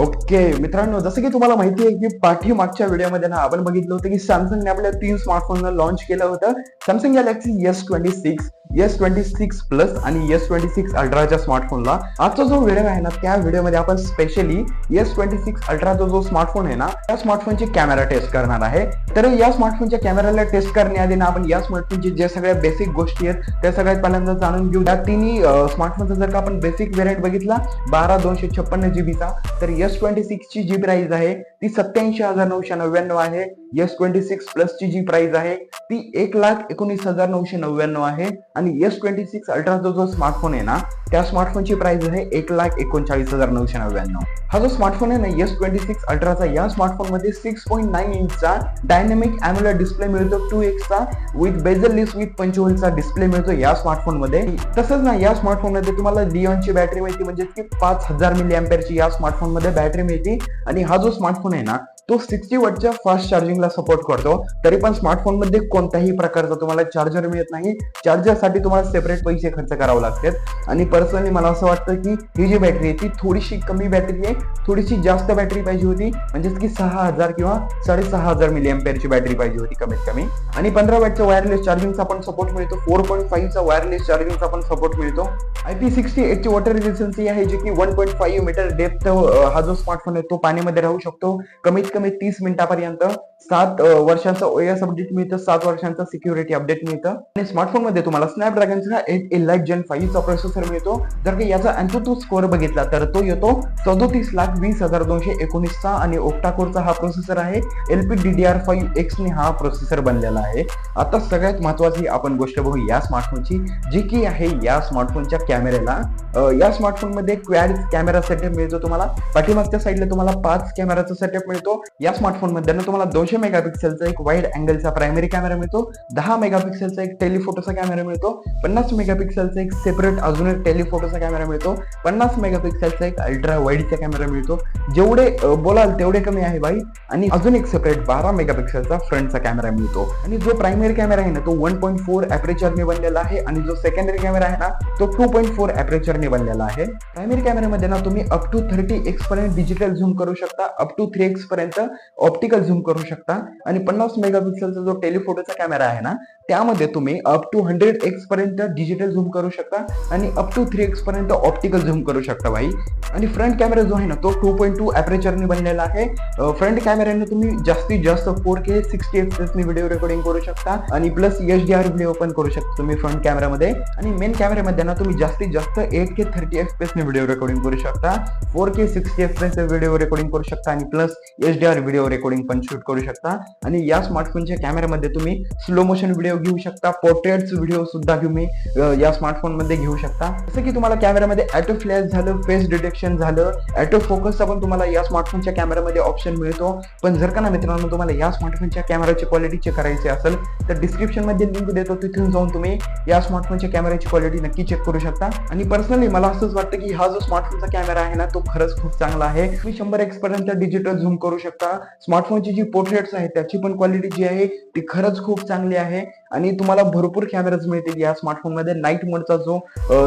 Okay मित्रांनो, जसं की तुम्हाला माहिती आहे की पाठीमागच्या व्हिडिओमध्ये ना आपण बघितलं होतं की सॅमसंगने आपल्या 3 स्मार्टफोनला लॉन्च केलं होतं. Samsung Galaxy S26, S26 plus आणि S26 अल्ट्राच्या स्मार्टफोनला. आजचा जो व्हिडिओ आहे ना, त्या व्हिडिओमध्ये आपण स्पेशली S26 अल्ट्राचा जो स्मार्टफोन आहे ना, त्या स्मार्टफोनची कॅमेरा टेस्ट करणार आहे. तर या स्मार्टफोनच्या कॅमेराला टेस्ट करण्याआधी ना आपण या स्मार्टफोनची जे सगळ्या बेसिक गोष्टी आहेत त्या सगळ्यात पहिल्यांदा जाणून घेऊ. या तिन्ही स्मार्टफोनचा जर का आपण बेसिक व्हेरियंट बघितला 12/256 GB चा, तर S26 ची जी प्राइस आहे ती 87,999 आहे. S26 प्लस ची जी प्राइस आहे ती 1,19,999 आहे. आणि S26 अल्ट्राचा जो स्मार्टफोन आहे ना, त्या स्मार्टफोनची प्राइस आहे 1,39,999. हा जो स्मार्टफोन आहे ना S26 अल्ट्राचा, या स्मार्टफोन मध्ये 6.9 इंचचा डायनामिक अॅम्युलेट डिस्प्ले मिळतो 2x चा विथ बेझल-लेस विथ पंच होलचा डिस्प्ले मिळतो या स्मार्टफोन मध्ये. तसंच ना या स्मार्टफोन मध्ये तुम्हाला लिओनची बॅटरी मिळते, म्हणजे की 5000 मिली अँपिअरची या स्मार्टफोन मध्ये बॅटरी मिळते. आणि हा जो स्मार्टफोन आहे ना, तो 60 वॉटच्या फास्ट चार्जिंगला सपोर्ट करतो. तरी पण स्मार्टफोन मध्ये कोणत्याही प्रकारचा तुम्हाला चार्जर मिळत नाही. चार्जरसाठी तुम्हाला सेपरेट पैसे खर्च करावे लागतात. आणि पर्सनली मला असं वाटतं की ही जी बॅटरी आहे ती थोडीशी कमी बॅटरी आहे, थोडीशी जास्त बॅटरी पाहिजे होती, म्हणजेच की 6000 किंवा 6500 मिली अँपिअरची बॅटरी पाहिजे होती कमीत कमी. आणि 15 वॅटचा वायरलेस चार्जिंगचा पण सपोर्ट मिळतो, 4.5 चा वायरलेस चार्जिंगचा पण सपोर्ट मिळतो. IP68 ची वॉटर रेझिस्टन्सी आहे, जी की 1.5 मीटर डेप्थ हा जो स्मार्टफोन आहे तो पाण्यामध्ये राहू शकतो कमीत कमी 30 मिनिटापर्यंत. 7 वर्षांचा OS अपडेट मिळतं, 7 वर्षांचा सिक्युरिटी अपडेट मिळतं. आणि स्मार्टफोन मध्ये तुम्हाला स्नॅपड्रॅगनचा 8 Elite Gen 5 चा प्रोसेसर मिळतो. जर का याचा AnTuTu स्कोअर बघितला तर तो येतो 34,20,219 चा. आणि ओक्टा कोरचा हा प्रोसेसर आहे. LPDDR5X ने हा प्रोसेसर बनलेला आहे. आता सगळ्यात महत्वाची आपण गोष्ट बघू या स्मार्टफोनची, जी की आहे या स्मार्टफोनच्या कॅमेऱ्याला. या स्मार्टफोन मध्ये क्वाड कॅमेरा सेटअप मिळतो तुम्हाला. पाठीमागच्या साईडला तुम्हाला 5 कॅमेराचा सेटअप मिळतो. या स्मार्टफोन मध्ये ना तुम्हाला 200 मेगापिक्सेलचा एक वाईड अँगलचा प्रायमरी कॅमेरा मिळतो, 10 मेगापिक्सेलचा एक टेलिफोटोचा कॅमेरा मिळतो, 50 मेगापिक्सेलचा एक सेपरेट अजून एक टेलिफोटोचा कॅमेरा मिळतो, 50 मेगापिक्सेलचा एक अल्ट्रा वाईडचा कॅमेरा मिळतो. जेवढे बोलाल तेवढे कमी आहे भाई. आणि अजून एक सेपरेट 12 मेगापिक्सेलचा फ्रंटचा कॅमेरा मिळतो. आणि जो प्रायमरी कॅमेरा आहे ना तो 1.4 अॅपरेचरने बनलेला आहे. आणि जो सेकंडरी कॅमेरा आहे ना तो 2.4 अॅपरेचरने बनलेला आहे. प्रायमरी कॅमेरामध्ये ना तुम्ही अप टू 30x पर्यंत डिजिटल झूम करू शकता, अप टू 3x पर्यंत ऑप्टिकल झूम करू शकता. आणि 50 मेगापिक्सेलचा जो टेलिफोटोचा कॅमेरा आहे ना त्यामध्ये तुम्ही अप टू 100x पर्यंत डिजिटल झूम करू शकता आणि अप टू 3x पर्यंत ऑप्टिकल झूम करू शकता भाई. आणि फ्रंट कॅमेरा जो आहे ना तो 2.2 अॅपरेचरने बनलेला आहे. फ्रंट कॅमेऱ्याने तुम्ही जास्तीत जास्त 4K 60 FPS ने व्हिडिओ रेकॉर्डिंग करू शकता आणि प्लस HDR व्हिडिओ पण करू शकता तुम्ही फ्रंट कॅमेरामध्ये. आणि मेन कॅमेरामध्ये ना तुम्ही जास्तीत जास्त 8K 30 FPS ने व्हिडिओ रेकॉर्डिंग करू शकता, 4K 60 FPS व्हिडिओ रेकॉर्डिंग करू शकता आणि प्लस HDR व्हिडिओ रेकॉर्डिंग पण शूट करू शकता. आणि या स्मार्टफोनच्या कॅमेरामध्ये तुम्ही स्लो मोशन व्हिडिओ घेऊ शकता, पोर्ट्रेट्स व्हिडिओ सुद्धा तुम्ही या स्मार्टफोन मध्ये घेऊ शकता. जसं की तुम्हाला कॅमेरामध्ये ऑटो फ्लॅश झालं, फेस डिटेक्शन झालं, ऑटो फोकसचा पण तुम्हाला या स्मार्टफोनच्या कॅमेरामध्ये ऑप्शन मिळतो. पण जर का ना मित्रांनो तुम्हाला या स्मार्टफोनच्या कॅमेराची क्वालिटी चेक करायची असेल तर डिस्क्रिप्शन मध्ये लिंक देतो, तिथून जाऊन तुम्ही या स्मार्टफोनच्या कॅमेराची क्वालिटी नक्की चेक करू शकता. आणि पर्सनली मला असंच वाटतं की हा जो स्मार्टफोनचा कॅमेरा आहे ना तो खरंच खूप चांगला आहे. तुम्ही 100x पर्यंत डिजिटल झूम करू शकता. स्मार्टफोनची जी पोर्ट्रेट्स आहे त्याची पण क्वालिटी जी आहे ती खरंच खूप चांगली आहे. आणि तुम्हाला भरपूर कॅमेराज मिळतील या स्मार्टफोन मध्ये. नाईट मोडचा जो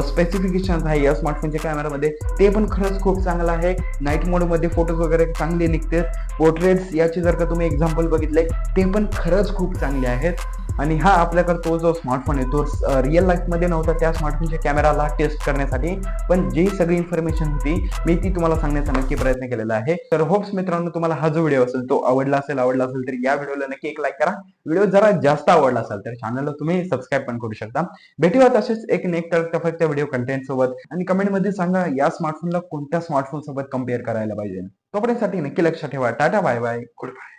स्पेसिफिकेशन आहे या स्मार्टफोनच्या कॅमेरामध्ये ते पण खरंच खूप चांगला आहे. नाईट मोड मध्ये फोटोज वगैरे चांगले निघतात. पोर्ट्रेट्स याचे जर का तुम्ही एक्झाम्पल बघितले ते पण खरंच खूप चांगले आहेत. आणि हा आपल्याकडे तो जो स्मार्टफोन आहे तो रिअल लाईफ मध्ये नव्हता त्या स्मार्टफोनच्या कॅमेराला टेस्ट करण्यासाठी, पण जी सगळी इन्फॉर्मेशन होती मी ती तुम्हाला सांगण्याचा नक्की प्रयत्न केलेला आहे. तर होप्स मित्रांनो तुम्हाला हा जो व्हिडिओ असेल तो आवडला असेल तर या व्हिडिओला नक्की एक लाईक करा. व्हिडिओ जरा जास्त आवडला असेल तर चॅनलला तुम्ही सबस्क्राईब पण करू शकता. भेटूया तसेच एक फक्त व्हिडिओ कंटेंट सोबत. आणि कमेंट मध्ये सांगा या स्मार्टफोनला कोणत्या स्मार्टफोन सोबत कम्पेअर करायला पाहिजे. तोपर्यंत नक्की लक्षात ठेवा. Tata bye bye, good bye.